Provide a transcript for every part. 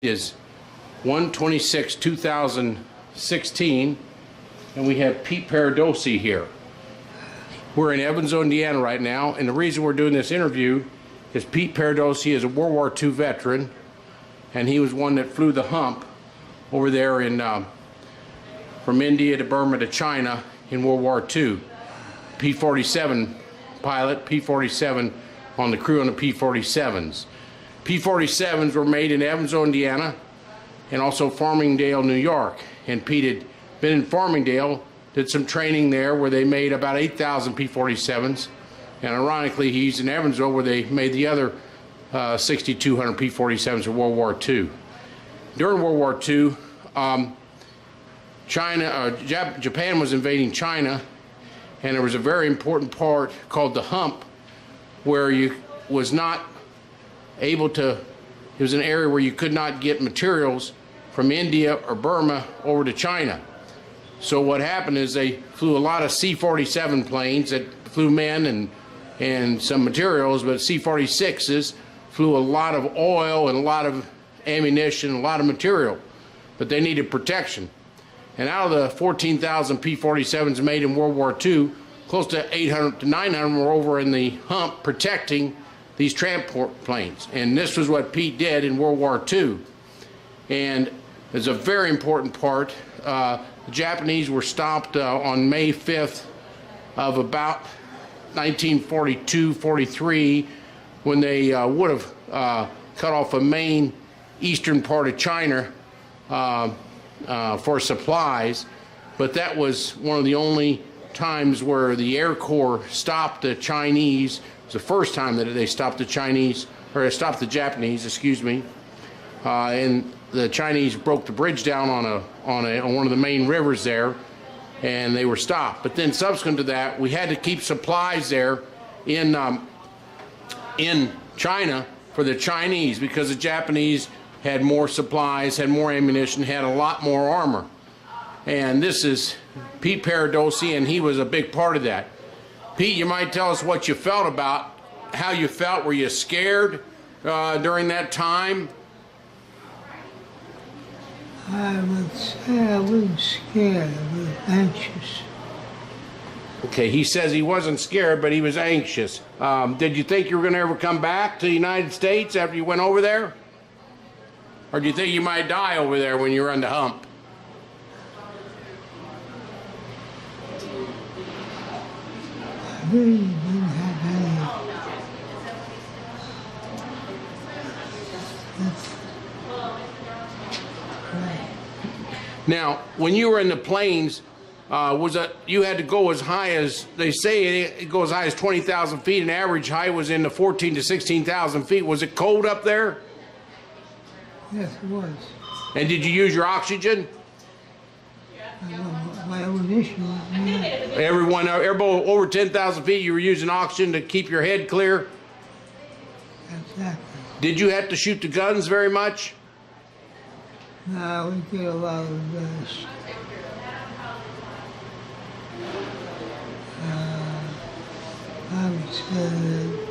Is 1/26/2016, and we have Pete Paradossi here. We're in Evansville, Indiana right now, and the reason we're doing this interview is Pete Paradossi is a World War II veteran, and he was one that flew the Hump over there in from India to Burma to China in World War II. P-47 pilot, P-47 on the crew on the P-47s. P-47s were made in Evansville, Indiana, and also Farmingdale, New York. And Pete had been in Farmingdale, did some training there where they made about 8,000 P-47s. And ironically, he's in Evansville where they made the other 6,200 P-47s in World War II. During World War II, Japan was invading China, and there was a very important part called the Hump where you was not able to, it was an area where you could not get materials from India or Burma over to China. So what happened is they flew a lot of C-47 planes that flew men and some materials, but C-46s flew a lot of oil and a lot of ammunition, a lot of material, but they needed protection. And out of the 14,000 P-47s made in World War II, close to 800 to 900 were over in the Hump protecting these transport planes. And this was what Pete did in World War II. And it's a very important part. The Japanese were stopped on May 5th of about 1942-43 when they would have cut off a main eastern part of China for supplies. But that was one of the only times where the Air Corps stopped the Chinese. It was the first time that they stopped the Chinese, or stopped the Japanese, excuse me, and the Chinese broke the bridge down on one of the main rivers there, and they were stopped. But then subsequent to that, we had to keep supplies there in China for the Chinese because the Japanese had more supplies, had more ammunition, had a lot more armor. And this is Pete Paradossi, and he was a big part of that. Pete, you might tell us what you felt about, how you felt. Were you scared during that time? I would say I wasn't scared, I was anxious. Okay, he says he wasn't scared, but he was anxious. Did you think you were going to ever come back to the United States after you went over there? Or do you think you might die over there when you were on the Hump? I really didn't have any. Now, when you were in the planes, you had to go as high as, they say it goes as high as 20,000 feet, and average height was in the 14 to 16,000 feet. Was it cold up there? Yes, it was. And did you use your oxygen? My own issue. Everybody over 10,000 feet, you were using oxygen to keep your head clear? Exactly. Did you have to shoot the guns very much? No, we did a lot of this. I would say that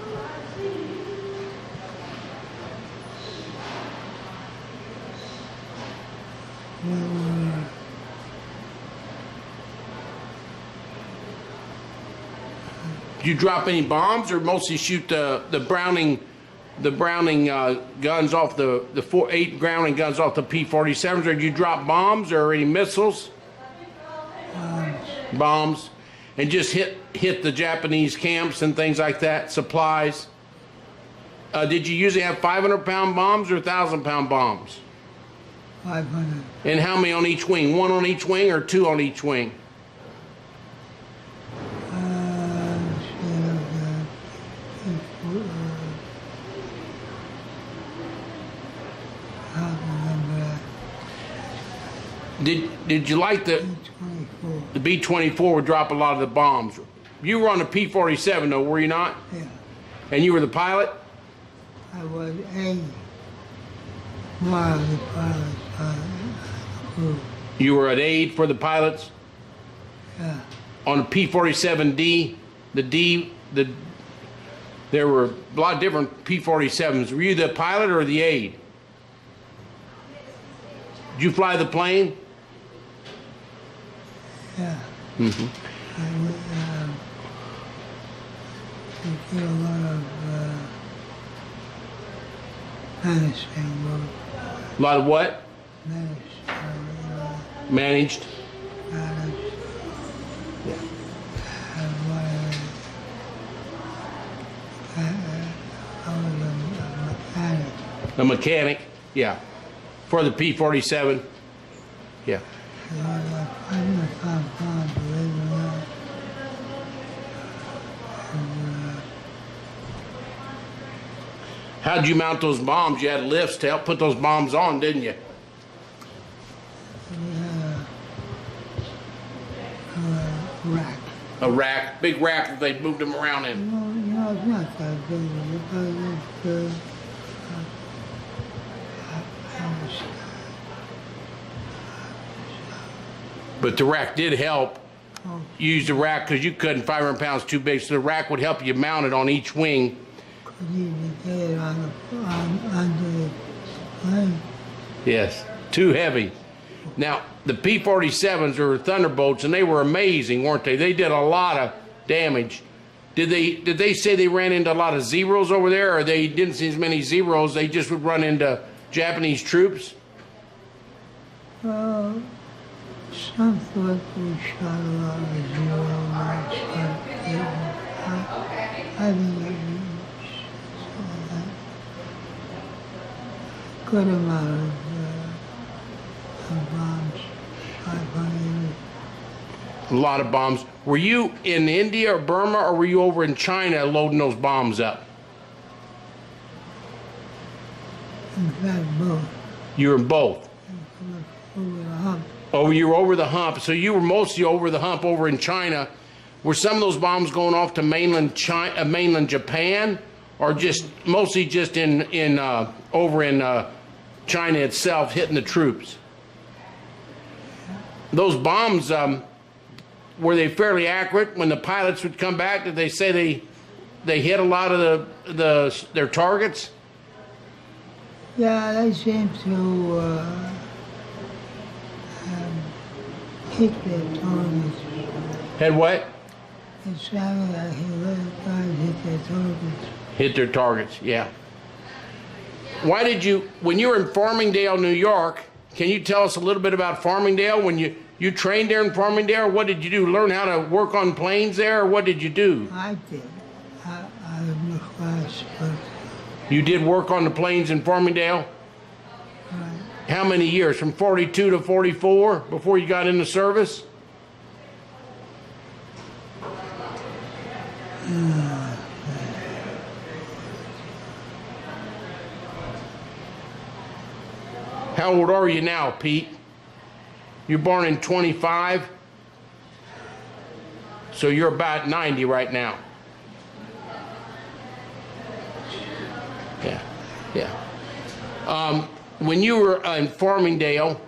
Did you drop any bombs, or mostly shoot the Browning guns off the 8 Browning guns off the P-47s, or did you drop bombs or any missiles? Bombs, and just hit the Japanese camps and things like that, supplies. Did you usually have 500-pound bombs or 1,000-pound bombs? 500. And how many on each wing? 1 on each wing or 2 on each wing? Did you like the B-24 would drop a lot of the bombs? You were on the P-47 though, were you not? Yeah. And you were the pilot? I was one of the pilots on the crew. You were an aide for the pilots? Yeah. On the P-47D, there were a lot of different P-47s. Were you the pilot or the aide? Did you fly the plane? Yeah. Mm-hmm. We did a lot of menacing work. A lot of what? Managed. Managed. And what I was a mechanic. A mechanic. Yeah. For the P-47. Yeah. And I was like 505 pounds, believe it or not. And, How'd you mount those bombs? You had lifts to help put those bombs on, didn't you? we had a rack. A rack, big rack that they moved them around in. It's not that big, but it's But the rack did help. oh, You used the rack because you couldn't, 500 pounds too big, so the rack would help you mount it on each wing. could even get it under the plane. Yes, too heavy. Now, the P-47s are Thunderbolts, and they were amazing, weren't they? They did a lot of damage. Did they say they ran into a lot of Zeros over there, or they didn't see as many Zeros, they just would run into Japanese troops? Well, some thought we shot a lot of zero marks, but I think it was a good amount of bombs, 500. A lot of bombs. Were you in India or Burma, or were you over in China loading those bombs up? In fact, both. You were in both. Over the hump. Oh, you were over the hump. So you were mostly over the hump over in China. Were some of those bombs going off to mainland China, mainland Japan, or just mostly just over in China itself, hitting the troops? Those bombs, were they fairly accurate when the pilots would come back? Did they say they hit a lot of their targets? Yeah, they seem to hit their targets. Had what? It sounded like he let guys hit their targets. Hit their targets, yeah. Why did you, when you were in Farmingdale, New York, can you tell us a little bit about Farmingdale? When you trained there in Farmingdale, what did you do? Learn how to work on planes there, or what did you do? I did. I was in the class, but You did work on the planes in Farmingdale? right. How many years? From 42 to 44 before you got into service? How old are you now, Pete? You're born in 25? So you're about 90 right now. Yeah, yeah. When you were in Farmingdale,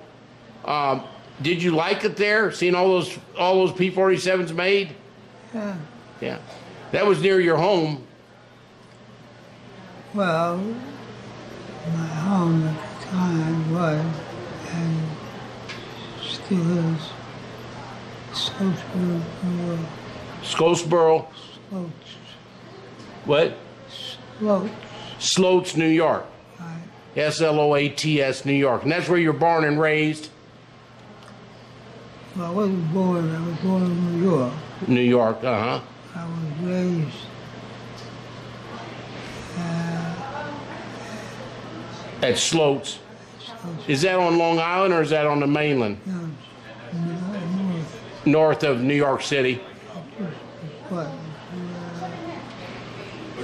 did you like it there? Seeing all those P-47s made? Yeah. Yeah. That was near your home. Well, my home at the time was, and still is, Scottsboro, New York. Scottsboro. Sloats. What? Sloats. Sloats, New York. Right. S-L-O-A-T-S, New York. And that's where you're born and raised? Well, I wasn't born. I was born in New York. New York, uh-huh. I was raised At Sloats. Sloats. Is that on Long Island or is that on the mainland? No, north. North of New York City. What?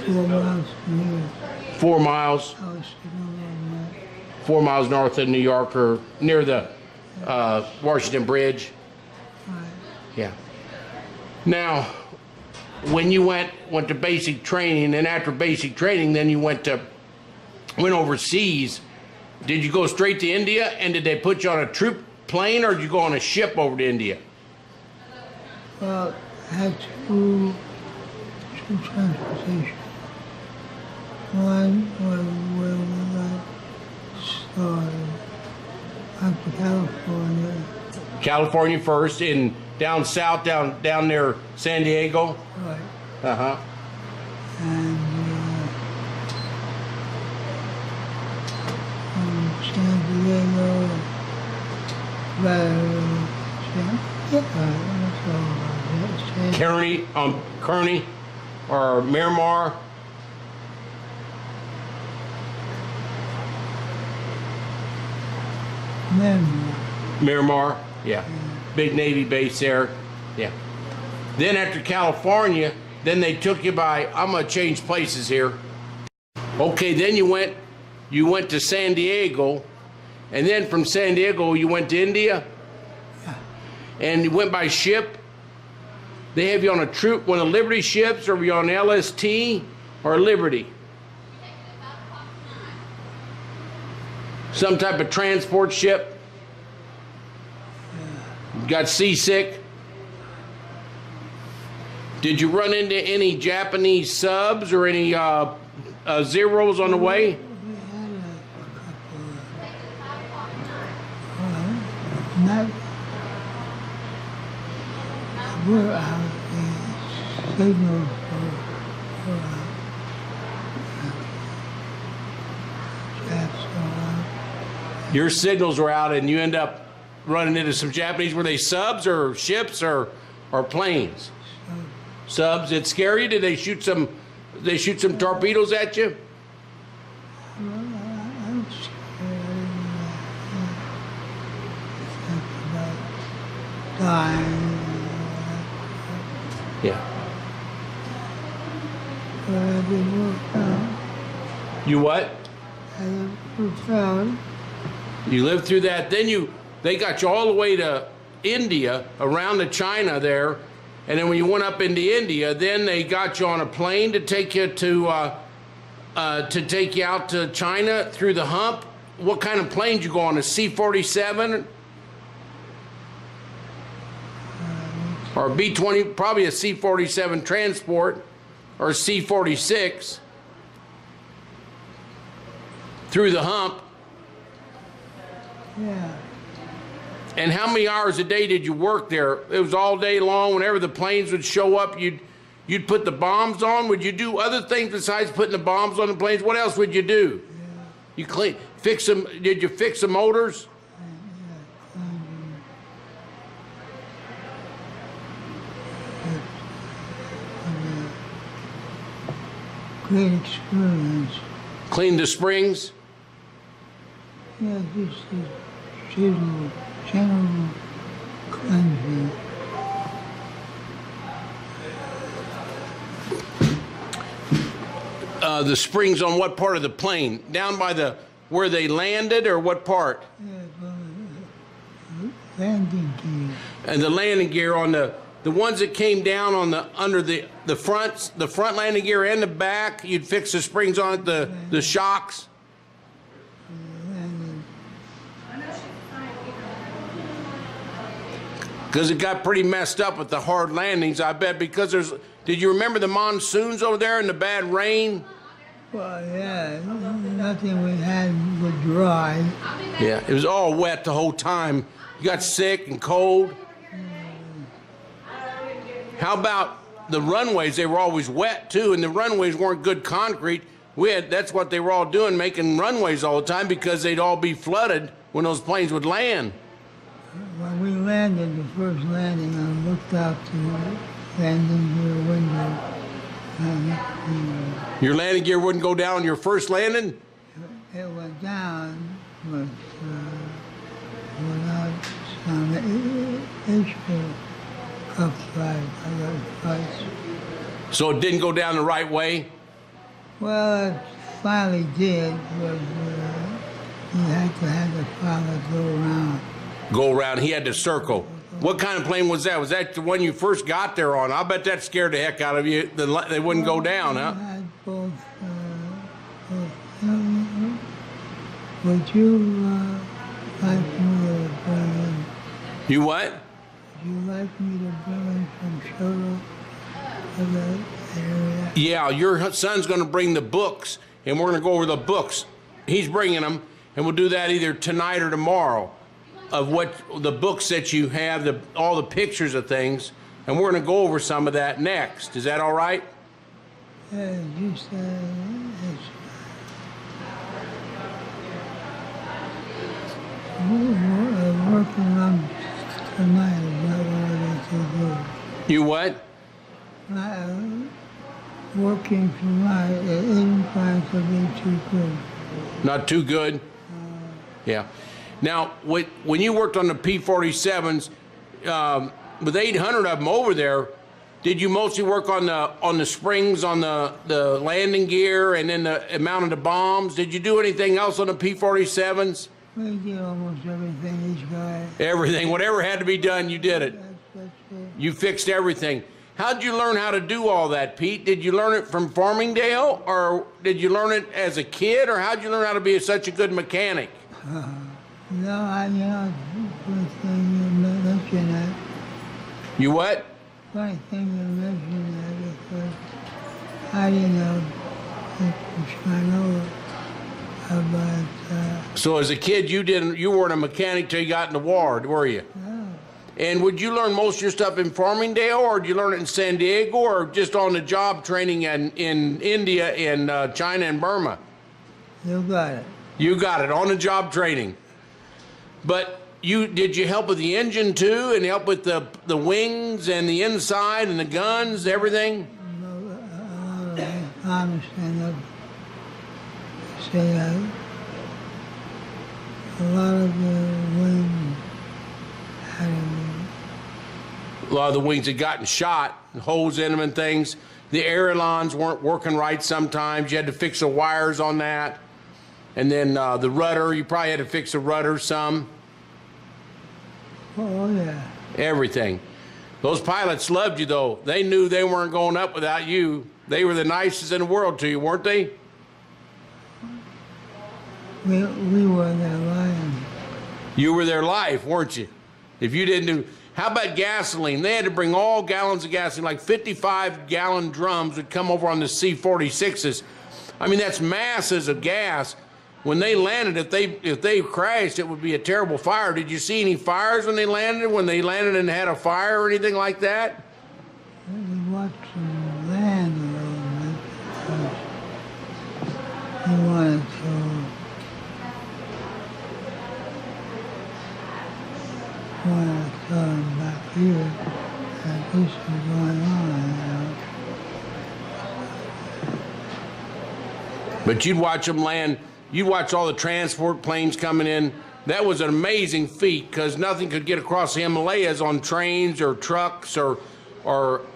4 miles from here. 4 miles. I was sitting on that. 4 miles north of New York, or near the Washington Bridge. Right. Yeah. Now, when you went to basic training, and after basic training, then you went overseas. Did you go straight to India, and did they put you on a troop plane, or did you go on a ship over to India? Well, I had two transportation. One was where we got started. I up to California. California first, in down south, down near San Diego. Right. Uh-huh. And from San Diego, Kearney, or Miramar. Miramar, yeah. Big Navy base there, yeah. Then after California, then they took you by, I'm gonna change places here. Okay, then you went to San Diego, and then from San Diego you went to India, and you went by ship. They have you on a troop, one of the Liberty ships, or were you on LST or Liberty? Some type of transport ship. Got seasick. Did you run into any Japanese subs or any Zeros on the way? We had a couple of, we're out the signal for Your signals were out and you end up running into some Japanese. Were they subs or ships or planes? Subs. It scare you? Did they shoot some torpedoes at you? I'm scared. Think about dying. Yeah. But I didn't work out. You what? I didn't work out. You lived through that. Then they got you all the way to India, around to China there, and then when you went up into India, then they got you on a plane to take you out to China through the Hump. What kind of plane did you go on? A C-47 or a B-20? Probably a C-47 transport or a C-46 through the Hump. Yeah. And how many hours a day did you work there? It was all day long. Whenever the planes would show up, you'd put the bombs on. Would you do other things besides putting the bombs on the planes? What else would you do? Yeah. Fix them. Did you fix the motors? Great experience. Clean the springs? Yeah, just a general cleansing. The springs on what part of the plane? Down by where they landed, or what part? Yeah, landing gear. And the landing gear on the ones that came down on under the front landing gear and the back, you'd fix the springs on it, the shocks. Because it got pretty messed up with the hard landings, I bet, because did you remember the monsoons over there and the bad rain? Well, yeah, nothing we had was dry. Yeah, it was all wet the whole time. You got sick and cold. How about the runways? They were always wet too, and the runways weren't good concrete. That's what they were all doing, making runways all the time, because they'd all be flooded when those planes would land. When we landed, the first landing, I looked out the landing gear window. Your landing gear wouldn't go down on your first landing? It went down, but without some issue. So it didn't go down the right way? Well, it finally did, but you had to have the pilot go around. Go around. He had to circle. What kind of plane was that? Was that the one you first got there on? I'll bet that scared the heck out of you. They wouldn't go down, huh? I had both. Would you like me to bring in? You what? Would you like me to bring in some sugar for that area? Yeah, your son's going to bring the books, and we're going to go over the books. He's bringing them, and we'll do that either tonight or tomorrow. what the books that you have, all the pictures of things, and we're going to go over some of that next. Is that all right? Yeah, just working on tonight is not what I get to do. You what? Working tonight isn't going to be too good. Not too good? Yeah. Now, when you worked on the P-47s, with 800 of them over there, did you mostly work on the springs, on the landing gear, and then the amount of the bombs? Did you do anything else on the P-47s? We did almost everything each guy. Everything. Whatever had to be done, you did it. That's it. You fixed everything. How'd you learn how to do all that, Pete? Did you learn it from Farmingdale, or did you learn it as a kid, or how'd you learn how to be such a good mechanic? No, good thing you mention that. You what? Funny thing you mention that because I didn't know much I know about. So as a kid, you weren't a mechanic till you got in the war, were you? No, And would you learn most of your stuff in Farmingdale, or did you learn it in San Diego, or just on the job training in India and China and Burma? you got it. You got it, on the job training. But did you help with the engine too, and help with the wings and the inside and the guns, everything? I understand that. Say a lot of the wings had A lot of the wings had gotten shot, holes in them and things. The ailerons weren't working right sometimes. You had to fix the wires on that. And then the rudder, you probably had to fix the rudder some. oh yeah. Everything. Those pilots loved you, though. They knew they weren't going up without you. They were the nicest in the world to you, weren't they? We were their lions. You were their life, weren't you? If you didn't do... How about gasoline? They had to bring all gallons of gasoline, like 55-gallon drums would come over on the C-46s. I mean, that's masses of gas. When they landed, if they crashed, it would be a terrible fire. Did you see any fires when they landed and had a fire or anything like that? We watched them land a little bit because we wanted to tell them back here that this is going on now. But you'd watch them land. You'd watch all the transport planes coming in. That was an amazing feat because nothing could get across the Himalayas on trains or trucks or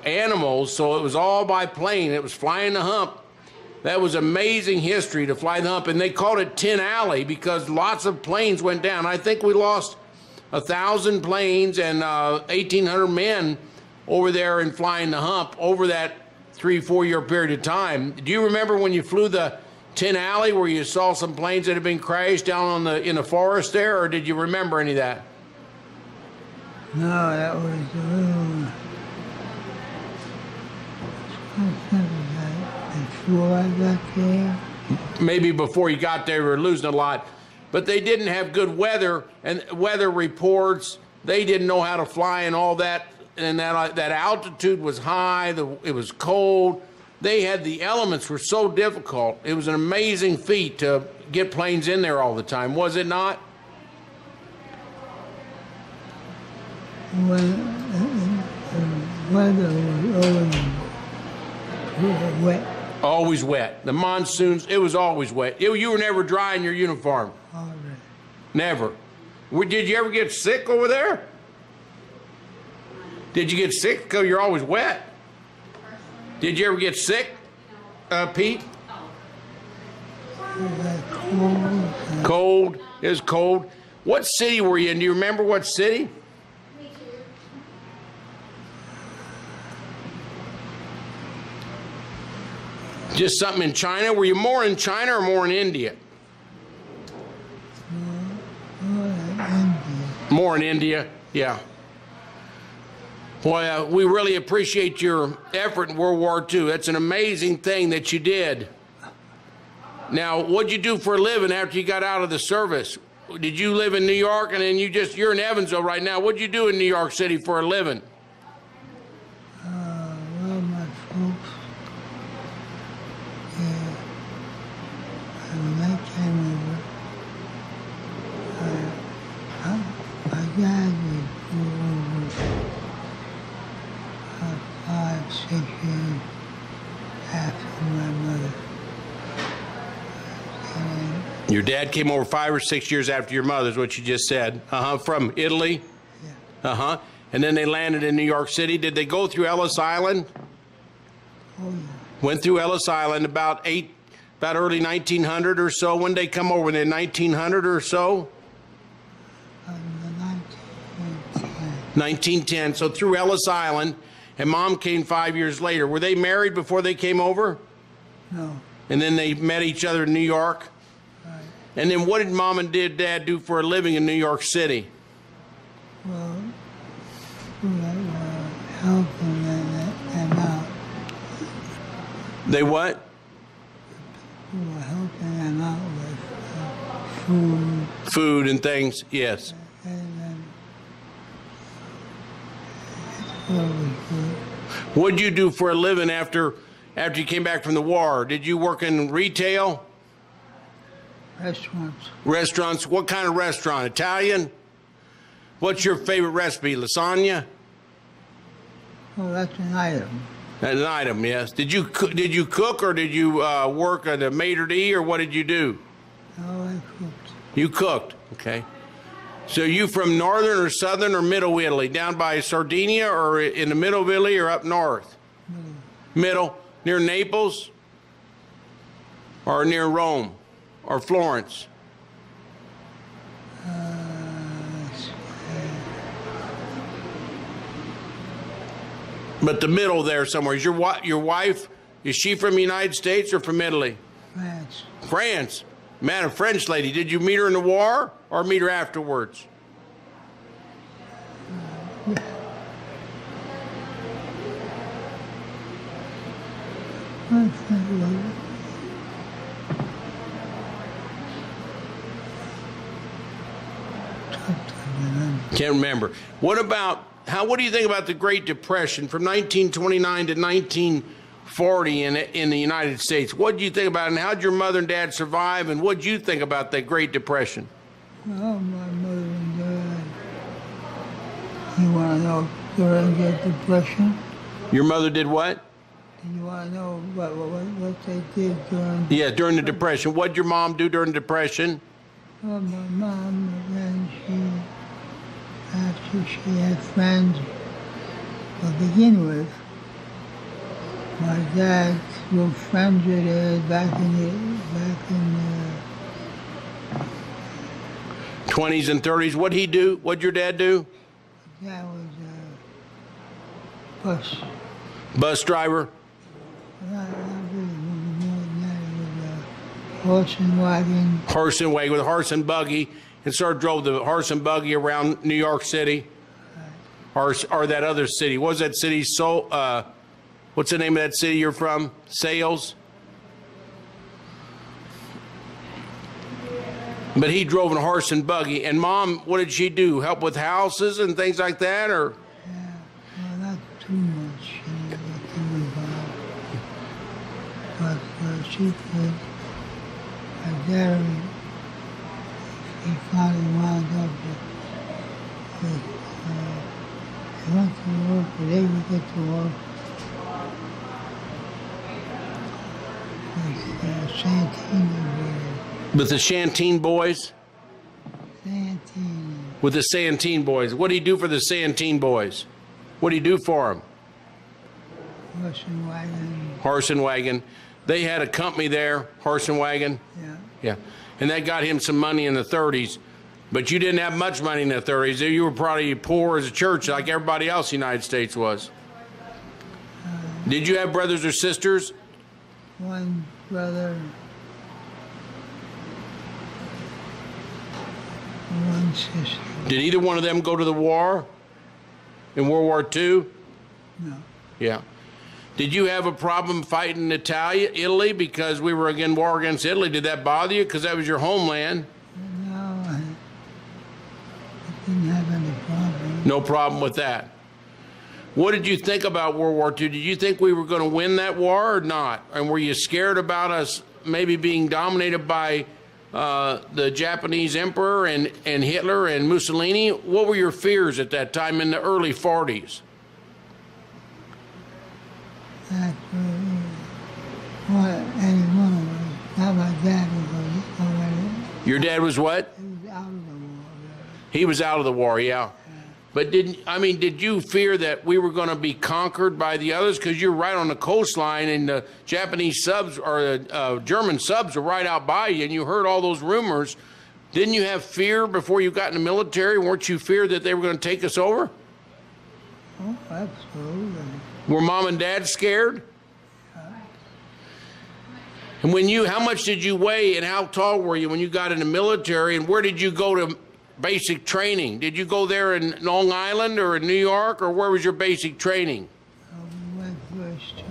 animals, so it was all by plane. It was flying the hump. That was amazing history to fly the hump, and they called it Tin Alley because lots of planes went down. I think we lost 1,000 planes and 1,800 men over there in flying the hump over that 3-4 year period of time. Do you remember when you flew the Tin Alley where you saw some planes that had been crashed down in the forest there, or did you remember any of that? No, that was a little... Before I got there. Maybe before you got there, we were losing a lot. But they didn't have good weather and weather reports. They didn't know how to fly and all that. And that altitude was high. It was cold. The elements were so difficult. It was an amazing feat to get planes in there all the time, was it not? When the weather was always wet. Always wet. The monsoons, it was always wet. You were never dry in your uniform. Already. Never. Did you ever get sick over there? Did you get sick because you're always wet? Did you ever get sick, Pete? Cold. It was cold. What city were you in? Do you remember what city? Just something in China? Were you more in China or more in India? More in India, yeah. Boy, we really appreciate your effort in World War II. That's an amazing thing that you did. Now, what'd you do for a living after you got out of the service? did you live in New York and then you're in Evansville right now? What'd you do in New York City for a living? Well, my folks, yeah, when I came over, my dad would go over 5, 6 years after my mother. And Your dad came over 5 or 6 years after your mother, is what you just said. From Italy? yeah, And then they landed in New York City. Did they go through Ellis Island? oh yeah. Went through Ellis Island about early 1900 or so. When did they come over? In 1900 or so? In the 1910. 1910. So through Ellis Island, and Mom came 5 years later. Were they married before they came over? No, And then they met each other in New York? right. And then what did Mom and Dad do for a living in New York City? Well, we were helping them out. They what? We were helping them out with food Food and things, yes. and then it was good. What'd you do for a living after you came back from the war? Did you work in retail? Restaurants, Restaurants? What kind of restaurant? Italian? What's your favorite recipe? Lasagna? well, that's an item. An item, yes. Did you cook or did you work at a maitre d' or what did you do? No, I cooked. You cooked, okay. So you from northern or southern or middle Italy? Down by Sardinia or in the middle of Italy or up north? Middle? Near Naples? Or near Rome? Or Florence? But the middle there somewhere. Is your wife, is she from the United States or from Italy? France. France. Man, a French lady. Did you meet her in the war or meet her afterwards? I think it was tough to remember. Can't remember. What do you think about the Great Depression from 1929 to 1940 in the United States? What do you think about it, and how did your mother and dad survive, and what did you think about the Great Depression? Well, my mother and dad, you want to know during the Depression? Your mother did what? Do you want to know what they did during? Yeah, during the Depression. What did your mom do during the Depression? Well, my mom, then after she had friends to begin with, my dad threw friends with her back in the 20s and 30s. What'd he do? What'd your dad do? that was a bus. Bus driver? Not really more than that. It was a horse and wagon. Horse and wagon with a horse and buggy, and sort of drove the horse and buggy around New York City, or that other city. What was that city? What's the name of that city you're from? Sales. But he drove a horse and buggy. And Mom, what did she do? Help with houses and things like that, or? Yeah, well, not too much. She didn't get too involved. But she could. My dad, he finally wound up with he went to work, but they would get to work with Santini boys. With the Shantine boys? Santini. With the Santine boys. What did he do for the Santine boys? What did he do for them? Horse and wagon. Horse and wagon. They had a company there, horse and wagon. Yeah. Yeah. And that got him some money in the 30s. But you didn't have much money in the 30s. You were probably poor as a church like everybody else in the United States was. Did you have brothers or sisters? One brother, one sister. Did either one of them go to the war in World War II? No. Yeah. Did you have a problem fighting Italy because we were in war against Italy? Did that bother you because that was your homeland? No, didn't have any problem. No problem with that. What did you think about World War II? Did you think we were going to win that war or not? And were you scared about us maybe being dominated by the Japanese emperor and Hitler and Mussolini? What were your fears at that time in the early 40s? That any one of us. Not my dad was already. Your dad was what? He was out of the war. He was out of the war, yeah. But did you fear that we were going to be conquered by the others? Because you're right on the coastline, and the Japanese subs or the German subs were right out by you, and you heard all those rumors. Didn't you have fear before you got in the military? Weren't you feared that they were going to take us over? Oh, absolutely. Were Mom and Dad scared? And how much did you weigh and how tall were you when you got in the military, and where did you go to basic training? Did you go there in Long Island or in New York, or where was your basic training? We went first to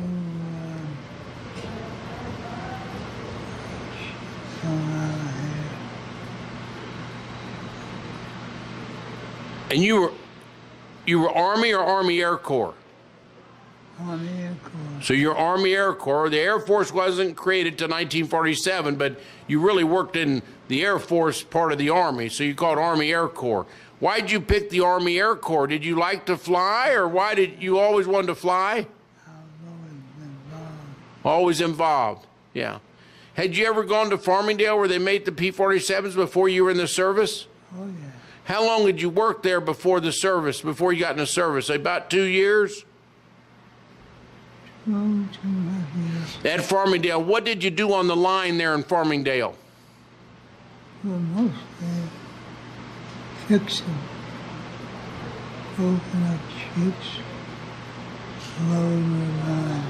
And you were Army or Army Air Corp? Army Air Corp. So you're Army Air Corps. The Air Force wasn't created till 1947, but you really worked in the Air Force part of the Army, so you called Army Air Corps. Why did you pick the Army Air Corps? Did you like to fly, or why did you always want to fly? I was always involved. Always involved, yeah. Had you ever gone to Farmingdale where they made the P-47s before you were in the service? Oh, yeah. How long did you work there before the service, before you got in the service? About 2 years? 2.5 years. At Farmingdale, what did you do on the line there in Farmingdale? For most fixing, broken up ships, loading them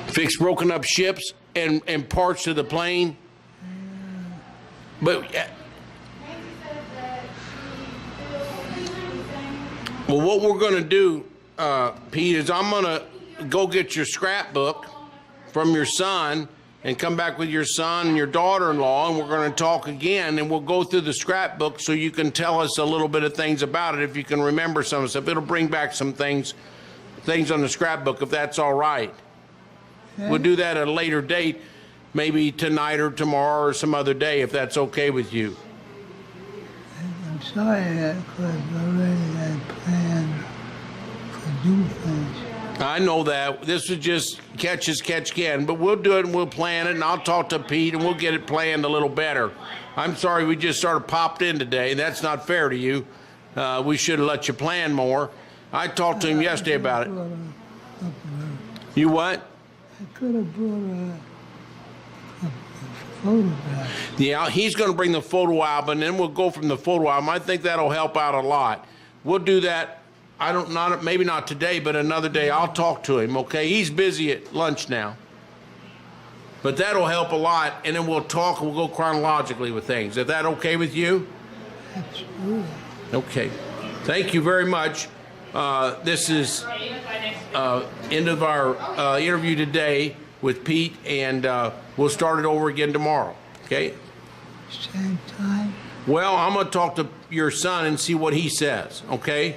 Fix broken up ships and parts to the plane? But well, what we're going to do, Pete, is I'm going to go get your scrapbook from your son and come back with your son and your daughter-in-law, and we're going to talk again, and we'll go through the scrapbook so you can tell us a little bit of things about it if you can remember some stuff. It'll bring back some things on the scrapbook, if that's all right. Okay. We'll do that at a later date, maybe tonight or tomorrow or some other day, if that's okay with you. I'm sorry that because I already had planned to do things. I know that. This is just catch as catch can, but we'll do it and we'll plan it, and I'll talk to Pete and we'll get it planned a little better. I'm sorry we just sort of popped in today. That's not fair to you. We should have let you plan more. I talked to him yesterday about it. You what? I could have brought a photograph. Yeah, he's going to bring the photo album, and then we'll go from the photo album. I think that'll help out a lot. We'll do that. Maybe not today, but another day. I'll talk to him, okay? He's busy at lunch now. But that'll help a lot, and then we'll talk and we'll go chronologically with things. Is that okay with you? Absolutely. Okay. Thank you very much. This is end of our interview today with Pete, and we'll start it over again tomorrow, okay? Same time. Well, I'm going to talk to your son and see what he says, okay?